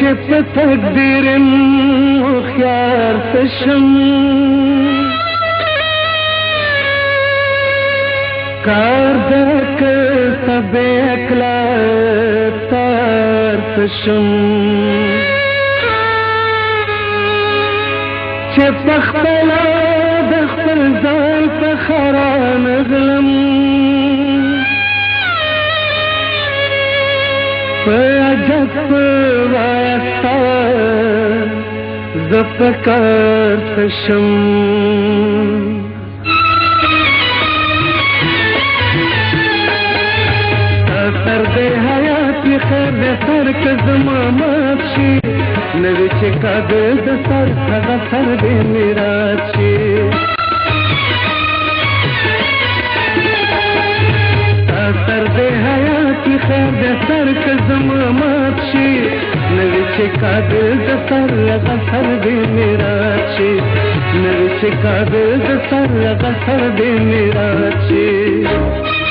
چې په تقدیر هوښیار تشم کار دکر سبے اکلا تار تشم چې پخپلا د خپل ځان په خران غلم په عجب وایستا زه په کار تشم سر دې حیات خیر دې سر که زما مات شي نوی چې کابل د سر هغه سر دې میرات شي سر دې حیات خیر دې سر که زما مات شي نوی چې کابل د سر هغه سر دې میرات شي نوی چې کابل د سر هغه سر دې میرات شي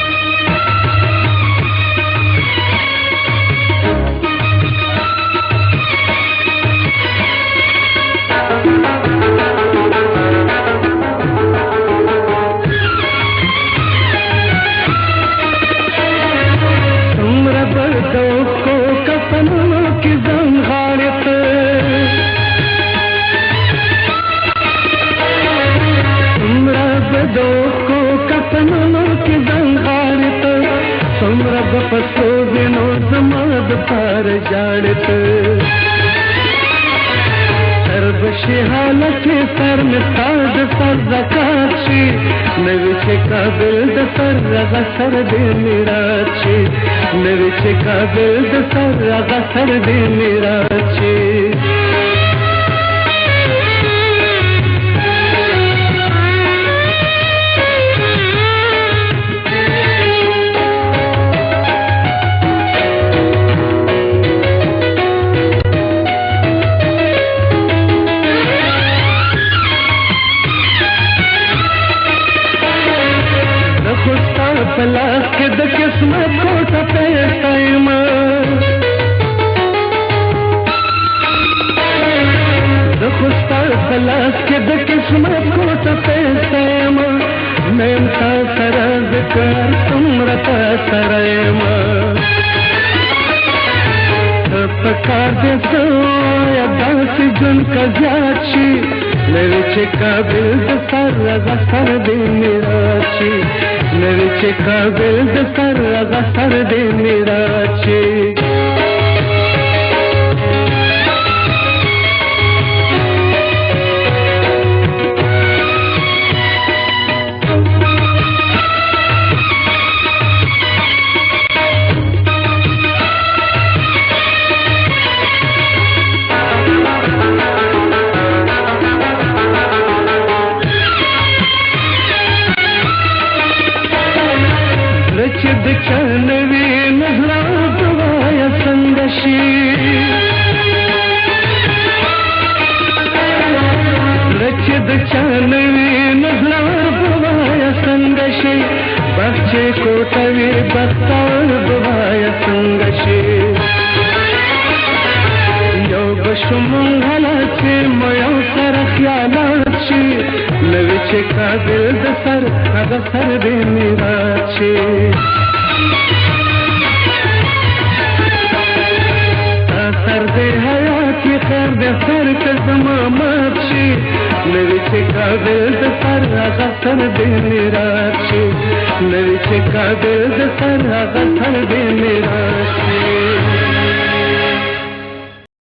پسو دنو زماد پار جاڑت سر بشی حالت سر مستاد سر زکات شی نوی چه کابل د سر رغا سر دی میرات شی نوی چه کابل د سر رغا سر دی میرات شی پلاس کې د قسمت کوټه پیسایم د خوستا پلاس کې د قسمت کوټه پیسایم مېم تا سره ذکر څومره تا سره یم پکار دې سویا داسې جون کا زیات شي نوی چې کابل د سر رغا سر دې میرات شي نوی چې کابل د سر رغا سر دې میرات شي چې د چنوي نظر دوايا څنګه شي چې د چنوي نظر دوايا څنګه شي بخچه کوټوي بختار دوايا څنګه شي یو بشم غلط مې یو سره خیالات شي نوی چې کابل د سر هغه سر دې میرات شي سر دې حیات خیر دې سر که زما مات شي نوی چې کابل د سر هغه سر دې میرات شي نوی چې کابل د سر هغه سر دې میرات شي